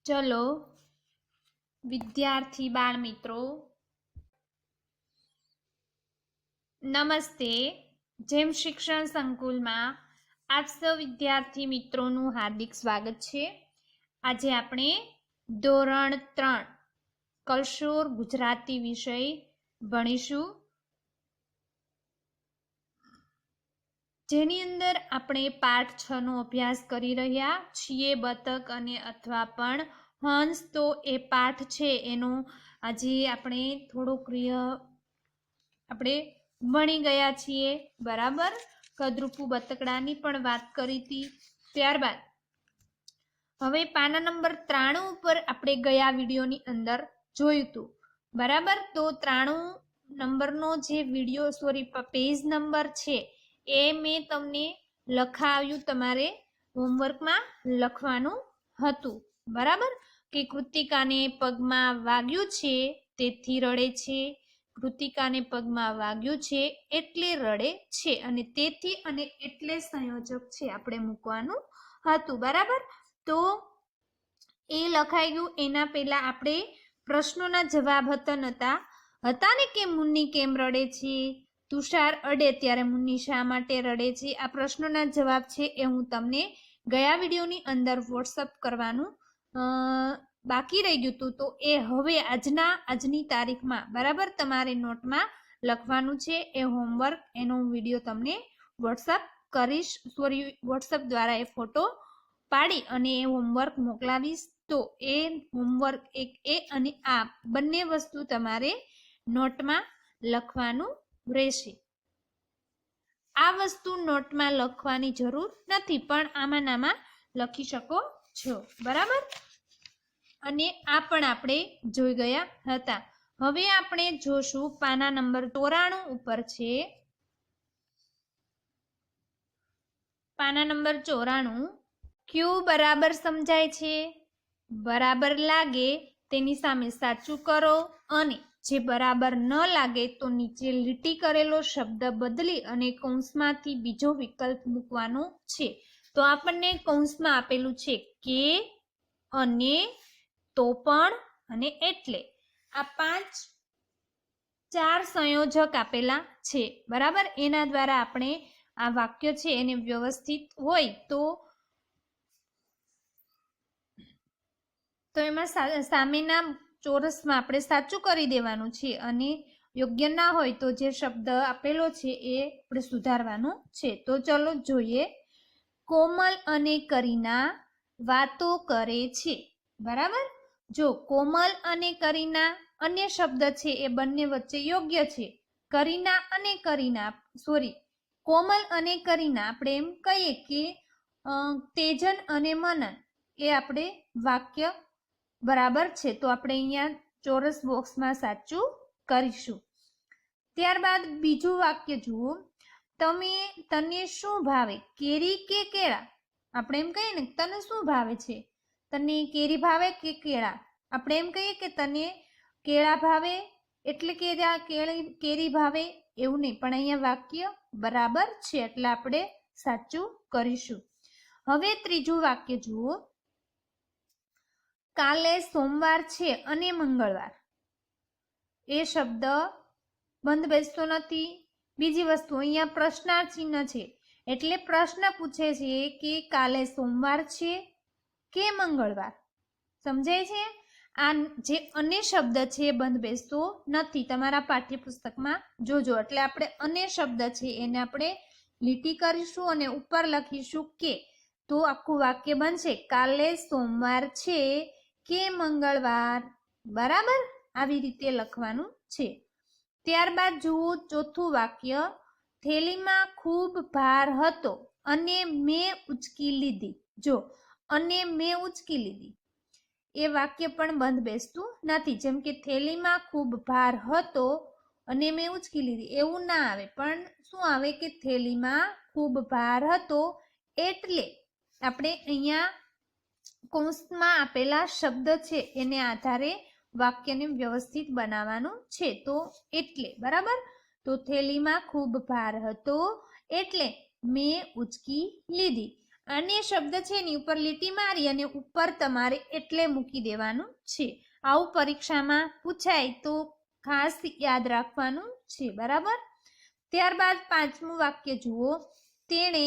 ચલો વિદ્યાર્થી બાળ મિત્રો, નમસ્તે. જેમ શિક્ષણ સંકુલમાં આપ સૌ વિદ્યાર્થી મિત્રોનું હાર્દિક સ્વાગત છે. આજે આપણે ધોરણ 3 કલશોર ગુજરાતી વિષય ભણીશું, જેની અંદર આપણે પાઠ 6 નો અભ્યાસ કરી રહ્યા છીએ, બતક અને અથવા પણ હંસ. તો એ પાઠ છે એનો આજે આપણે થોડોક આપણે ભણી ગયા છીએ, બરાબર. કદરૂપુ બતકડાની પણ વાત કરી હતી. ત્યારબાદ હવે પાના નંબર 93 ઉપર આપણે ગયા વિડીયોની અંદર જોયું હતું, બરાબર. તો 93 નંબરનો જે વિડીયો પેજ નંબર છે એ મેં તમને લખાવ્યું, તમારે હોમવર્કમાં લખવાનું હતું, બરાબર. કે કૃતિકાને પગમાં વાગ્યું છે તેથી રડે છે, કૃતિકાને પગમાં વાગ્યું છે એટલે રડે છે, અને તેથી અને એટલે સંયોજક છે આપણે મૂકવાનું હતું, બરાબર. તો એ લખાઈ ગયું. એના પહેલા આપણે પ્રશ્નોના જવાબ હતા ને કે મુન્ની કેમ રડે છે, તુષાર અડે ત્યારે મુન્ની શા માટે રડે છે. આ પ્રશ્નોના જવાબ છે એ હું તમને ગયા વિડીયોની અંદર વોટ્સઅપ કરવાનું બાકી રહી ગયું હતું. તો એ હવે આજની તારીખમાં, બરાબર, તમારે નોટમાં લખવાનું છે. એ હોમવર્ક એનો વિડીયો તમને વોટ્સઅપ કરીશ, વોટ્સઅપ દ્વારા એ ફોટો પાડી અને એ હોમવર્ક મોકલાવીશ. તો એ હોમવર્ક એ અને આ બંને વસ્તુ તમારે નોટમાં લખવાનું રહેશે. આ વસ્તુ નોટમાં લખવાની જરૂર નથી, પણ આમાં લખી શકો છો, બરાબર. અને આ પણ આપણે જોઈ ગયા હતા. હવે આપણે જોશું પાના નંબર 94 ઉપર છે. પાના નંબર 94. ક્યુ બરાબર સમજાય છે, બરાબર લાગે તેની સામે સાચું કરો, અને જે બરાબર ન લાગે તો નીચે લીટી કરેલો શબ્દ બદલી અને કૌંસમાંથી બીજો વિકલ્પ મૂકવાનો છે. તો આપણને કૌંસમાં આપેલું છે કે, અને, તો પણ અને એટલે. આ 4 સંયોજક આપેલા છે, બરાબર. એના દ્વારા આપણે આ વાક્ય છે એને વ્યવસ્થિત હોય તો એમાં સામેના ચોરસમાં આપણે સાચું કરી દેવાનું છે, અને યોગ્ય ના હોય તો જે શબ્દ આપેલો છે એ આપણે સુધારવાનો છે. તો ચલો જોઈએ. કોમલ અને કરીના વાતો કરે છે, બરાબર. જો કોમલ અને કરીના અન્ય શબ્દ છે એ બંને વચ્ચે યોગ્ય છે. કોમલ અને કરીના આપણે એમ કહીએ કે તેજન અને મનન, એ આપણે વાક્ય બરાબર છે. તો આપણે અહીંયા ચોરસ બોક્સમાં સાચું કરીશું. ત્યારબાદ બીજું વાક્ય જુઓ. તને શું ભાવે, કેરી કે કેળા? આપણે એમ કહીએ ને, તને શું ભાવે છે, તને કેરી ભાવે કે કેળા? આપણે એમ કહીએ કે તને કેળા ભાવે એટલે કે કેરી ભાવે, એવું નહીં, પણ અહીંયા વાક્ય બરાબર છે એટલે આપણે સાચું કરીશું. હવે ત્રીજું વાક્ય જુઓ. કાલે સોમવાર છે અને મંગળવાર. એ શબ્દ બંધ બેસતો નથી. બીજી વસ્તુ, અહીંયા પ્રશ્નાર્થ ચિહ્ન છે એટલે પ્રશ્ન પૂછે છે કે કાલે સોમવાર છે કે મંગળવાર. સમજાય છે? આ જે અને શબ્દ છે એ બંધ બેસતો નથી, તમારા પાઠ્યપુસ્તકમાં જોજો. એટલે આપણે અને શબ્દ છે એને આપણે લીટી કરીશું અને ઉપર લખીશું કે, તો આખું વાક્ય બનશે કાલે સોમવાર છે કે મંગળવાર, બરાબર. આવી રીતે લખવાનું છે. ત્યારબાદ જુઓ ચોથું વાક્ય. થેલીમાં ખૂબ ભાર હતો અને મેં ઉચકી લીધી. જો અને મેં ઉચકી લીધી, એ વાક્ય પણ બંધ બેસતું નથી. જેમ કે થેલીમાં ખૂબ ભાર હતો અને મેં ઉચકી લીધી, એવું ના આવે. પણ શું આવે કે થેલીમાં ખૂબ ભાર હતો એટલે આપણે અહીંયા કૌંસમાં આપેલા શબ્દ છે એને આધારે વાક્યને વ્યવસ્થિત બનાવવાનું છે. તો એટલે, બરાબર. તો થેલીમાં ખૂબ ભાર હતો એટલે મેં ઉચકી લીધી. અન્ય શબ્દ છે એની ઉપર લીટી મારી અને ઉપર તમારે એટલે મૂકી દેવાનું છે. આવું પરીક્ષામાં પૂછાય તો ખાસ યાદ રાખવાનું છે. બરાબર. ત્યારબાદ પાંચમું વાક્ય જુઓ. તેણે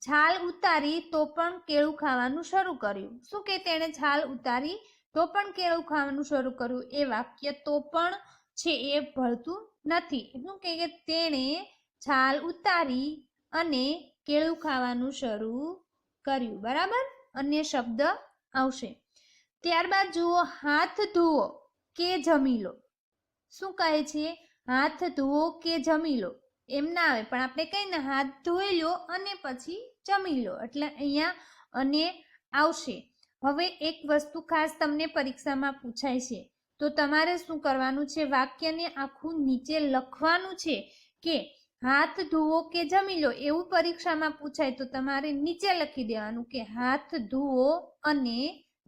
છાલ ઉતારી તો પણ કેળું ખાવાનું શરૂ કર્યું. શું કે તેણે છાલ ઉતારી તો પણ કેળું ખાવાનું શરૂ કર્યું? એ વાક્ય તો પણ છે એ ભળતું નથી. શું કે તેણે છાલ ઉતારી અને કેળું ખાવાનું શરૂ કર્યું. બરાબર. અન્ય શબ્દ આવશે. ત્યારબાદ જુઓ, હાથ ધુઓ કે જમી લો. શું કહે છે? હાથ ધુઓ કે જમી લો. એમ ના આવે, પણ આપણે કહીએ ને હાથ ધોઈ લો અને પછી જમી લો, એટલે અહીંયા અને આવશે. હવે એક વસ્તુ ખાસ તમને પરીક્ષામાં પૂછાય છે, તો તમારે શું કરવાનું છે? વાક્યને આખું નીચે લખવાનું છે કે હાથ ધુઓ કે જમી લો. એવું પરીક્ષામાં પૂછાય તો તમારે નીચે લખી દેવાનું કે હાથ ધુઓ અને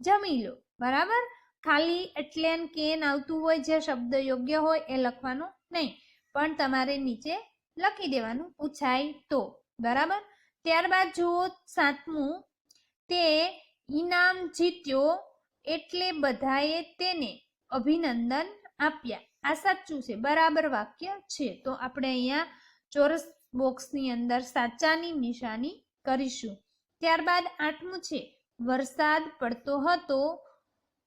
જમી લો. બરાબર. ખાલી એટલે કેન આવતું હોય, જે શબ્દ યોગ્ય હોય એ લખવાનો નહીં, પણ તમારે નીચે લખી દેવાનું પૂછાય તો. બરાબર. ત્યારબાદ જુઓ સાતમું, તે ઇનામ જીત્યો એટલે બધાએ તેને અભિનંદન આપ્યા. આ સાચું છે. બરાબર વાક્ય છે. તો આપણે અહીંયા ચોરસ બોક્સની અંદર સાચાની નિશાની કરીશું. ત્યારબાદ આઠમું છે, વરસાદ પડતો હતો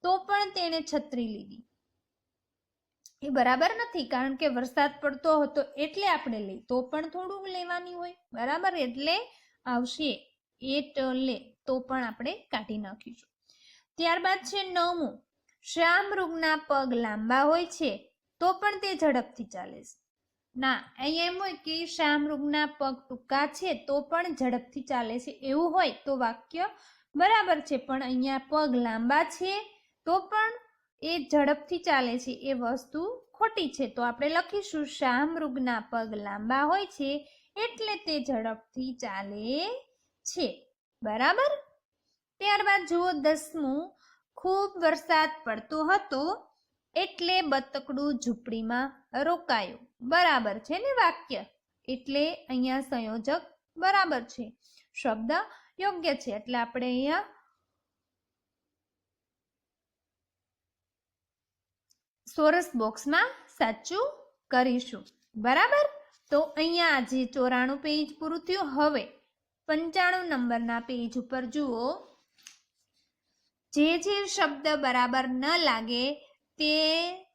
તો પણ તેણે છત્રી લીધી. એ બરાબર નથી, કારણ કે વરસાદ પડતો હતો એટલે આપણે લઈ, તો પણ થોડું લેવાની હોય. બરાબર. એટલે આવશે એટલે, તો પણ આપણે કાઢી નાખીશું. ત્યારબાદ છે નવમું, શાહમૃગના પગ લાંબા હોય છે તો પણ તે ઝડપથી ચાલે છે. ના, અહીંયા એમ હોય કે શાહમૃગના પગ ટૂંકા છે તો પણ ઝડપથી ચાલે છે, એવું હોય તો વાક્ય બરાબર છે. પણ અહીંયા પગ લાંબા છે તો પણ એ ઝડપથી ચાલે છે, એ વસ્તુ ખોટી છે. તો આપણે લખીશું શાહમૃગના પગ લાંબા હોય છે એટલે તે ઝડપથી ચાલે છે. બરાબર. ત્યારબાદ જુઓ દસમું, ખૂબ વરસાદ પડતો હતો એટલે બતકડું ઝૂંપડીમાં રોકાયું. બરાબર છે ને વાક્ય? એટલે અહીંયા સંયોજક બરાબર છે, શબ્દ યોગ્ય છે, એટલે આપણે અહીંયા ચોરસ બોક્સમાં સાચું કરીશું. બરાબર. તો અહીંયા આજે 94 પેજ પૂરું થયું. હવે 95 નંબરના પેજ ઉપર જુઓ. જે શબ્દ બરાબર ન લાગે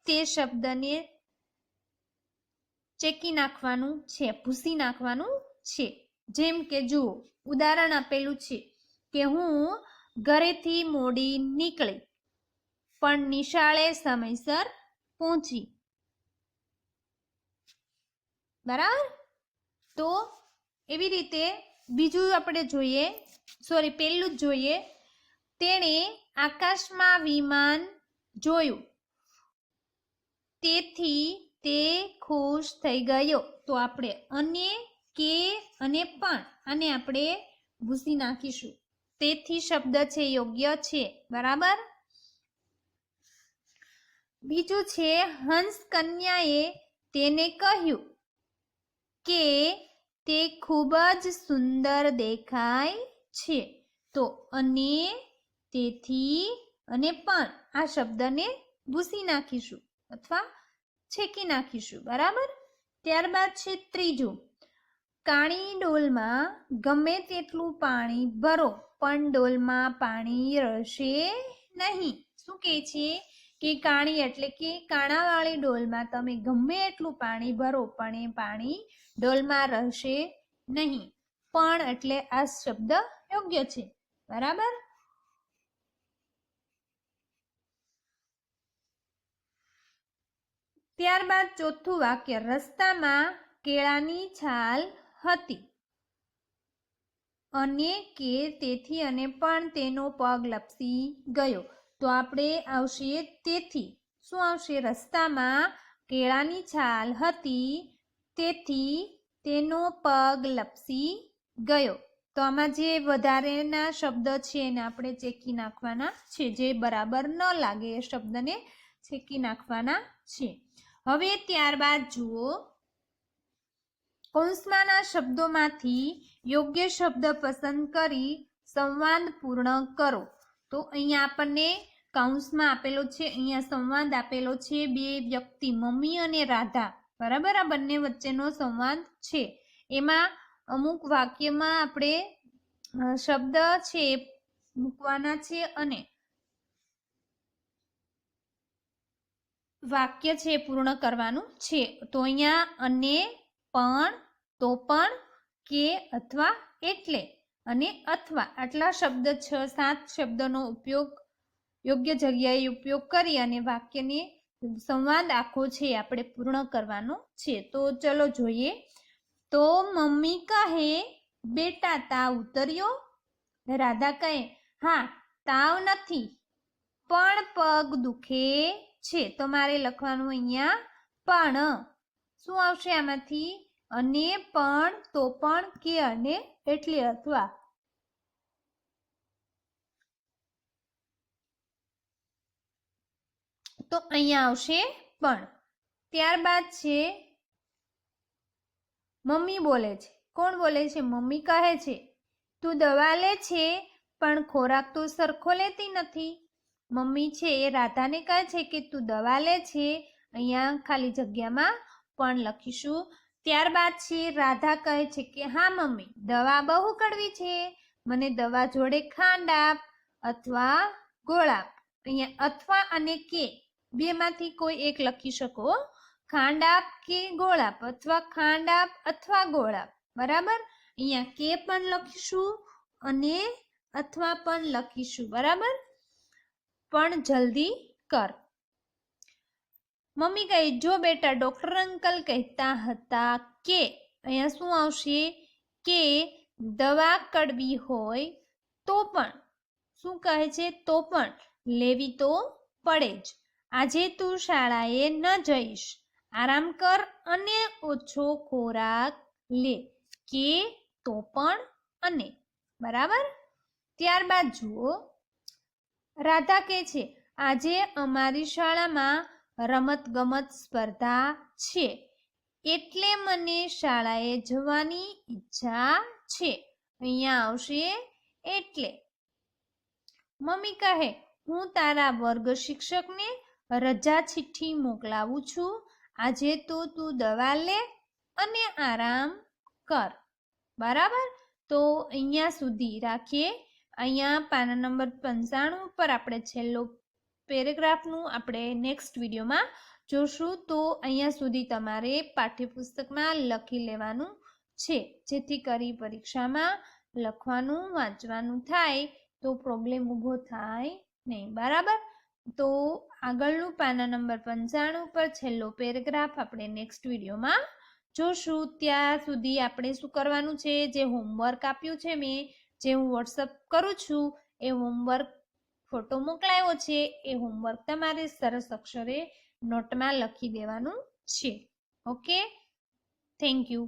તે શબ્દને ચેકી નાખવાનું છે, ભૂસી નાખવાનું છે. જેમ કે જુઓ, ઉદાહરણ આપેલું છે કે હું ઘરેથી મોડી નીકળી પણ નિશાળે સમયસર પહોંચી. બરાબર. તો એવી રીતે બીજું આપણે જોઈએ, પેલું જ જોઈએ. તેણે આકાશમાં વિમાન જોયું તેથી તે ખુશ થઈ ગયો. તો આપણે અને કે અને પણ આને આપણે ભૂસી નાખીશું. તેથી શબ્દ છે યોગ્ય છે. બરાબર. બીજું છે, હંસ કન્યાએ તેને કહ્યું કે તે ખૂબ જ સુંદર દેખાય છે. તો અને, તેથી અને પણ આ શબ્દને ભૂસી નાખીશું અથવા છેકી નાખીશું. બરાબર. ત્યારબાદ છે ત્રીજું, કાળી ડોલમાં ગમે તેટલું પાણી ભરો પણ ડોલમાં પાણી રહેશે નહીં. શું કહે છે કે કાળી એટલે કે કાણાવાળી ડોલમાં તમે ગમે એટલું પાણી ભરો પણ એ પાણી ડોલમાં રહેશે નહીં. પણ એટલે આ શબ્દ યોગ્ય છે. બરાબર. ત્યારબાદ ચોથું વાક્ય, રસ્તામાં કેળાની છાલ હતી અને કે તેથી અને પણ તેનો પગ લપસી ગયો. તો આપણે આવશે તેથી. શું આવશે? રસ્તામાં કેળાની છાલ હતી તેથી તેનો પગ લપસી ગયો. તો આમાં જે વધારેના શબ્દ છે એને આપણે ચેકી નાખવાના છે. જે બરાબર ન લાગે એ શબ્દને ચેકી નાખવાના છે. હવે ત્યારબાદ જુઓ, કૌંસમાંના શબ્દોમાંથી યોગ્ય શબ્દ પસંદ કરી સંવાદ પૂર્ણ કરો. તો અહીંયા આપણને કૌંસમાં આપેલો છે, અહીંયા સંવાદ આપેલો છે, બે વ્યક્તિ મમ્મી અને રાધા, બરાબર, આ બંને વચ્ચેનો સંવાદ છે. એમાં અમુક વાક્યમાં આપણે શબ્દ છે મૂકવાના છે અને વાક્ય છે પૂર્ણ કરવાનું છે. તો અહીંયા અને, પણ, તો પણ, કે, અથવા, એટલે અને અથવા આટલા શબ્દ 6-7 શબ્દનો ઉપયોગ યોગ્ય જગ્યાએ ઉપયોગ કરી અને વાક્યને સંવાદ આખો છે આપણે પૂર્ણ કરવાનો છે. તો ચલો જોઈએ. તો મમ્મી કહે, બેટા તાવ ઉતર્યો? રાધા કહે, હા તાવ નથી પણ પગ દુખે છે. તો મારે લખવાનું અહીંયા પણ. શું આવશે આમાંથી? અને, પણ, તો પણ, કે અને એટલે અથવા. તો અહીંયા આવશે પણ. ત્યારબાદ છે મમ્મી બોલે છે. કોણ બોલે છે? મમ્મી કહે છે, તું દવા લે છે પણ ખોરાક તો સરખો લેતી નથી. મમ્મી છે એ રાધાને કહે છે કે તું દવા લે છે, અહીંયા ખાલી જગ્યામાં પણ લખીશું. ત્યારબાદ છે રાધા કહે છે કે હા મમ્મી, દવા બહુ કડવી છે, મને દવા જોડે ખાંડ આપ અથવા ગોળ આપ. અહીંયા અથવા અને કે બેમાંથી કોઈ એક લખી શકો. ખાંડ આપ કે ગોળ આપ, અથવા ખાંડ આપ અથવા ગોળ આપ, બરાબર. અહીંયા કે પણ લખીશું અને અથવા પણ લખીશું, બરાબર. પણ જલ્દી કર. મમ્મી કહે, જો બેટા ડોક્ટર અંકલ કહેતા હતા કે, અહીંયા શું આવશે? કે દવા કડવી હોય તો પણ, શું કહે છે? તો પણ લેવી તો પડે જ. આજે તું શાળાએ ન જઈશ, આરામ કર અને ઓછો ખોરાક લે. કે, તો પણ, અને, બરાબર. ત્યારબાદ જુઓ, રાધા કહે છે આજે અમારી શાળામાં રમતગમત સ્પર્ધા છે એટલે મને શાળાએ જવાની ઈચ્છા છે. અહીંયા આવશે એટલે. મમ્મી કહે, હું તારા વર્ગ શિક્ષકને રજા ચિઠ્ઠી મોકલાવું છું, આજે તો તું દવા લે અને આરામ કર, બરાબર. તો અહીંયા સુધી રાખીએ. અહીંયા પાના નંબર 95 ઉપર આપણે છેલ્લો પેરેગ્રાફનું આપણે નેક્સ્ટ વિડીયોમાં જોશું. તો અહીંયા સુધી તમારે પાઠ્યપુસ્તકમાં લખી લેવાનું છે, જેથી કરી પરીક્ષામાં લખવાનું વાંચવાનું થાય તો પ્રોબ્લેમ ઊભો થાય નહીં, બરાબર. તો આગળનું પાના નંબર 95 ઉપર છેલ્લો પેરેગ્રાફ આપણે નેક્સ્ટ વિડીયોમાં જોશું. ત્યાં સુધી આપણે શું કરવાનું છે? જે હોમવર્ક આપ્યું છે મેં, જે હું વોટ્સઅપ કરું છું, એ હોમવર્ક ફોટો મોકલાયો છે, એ હોમવર્ક તમારે સરસ અક્ષરે નોટમાં લખી દેવાનું છે. Okay, thank you.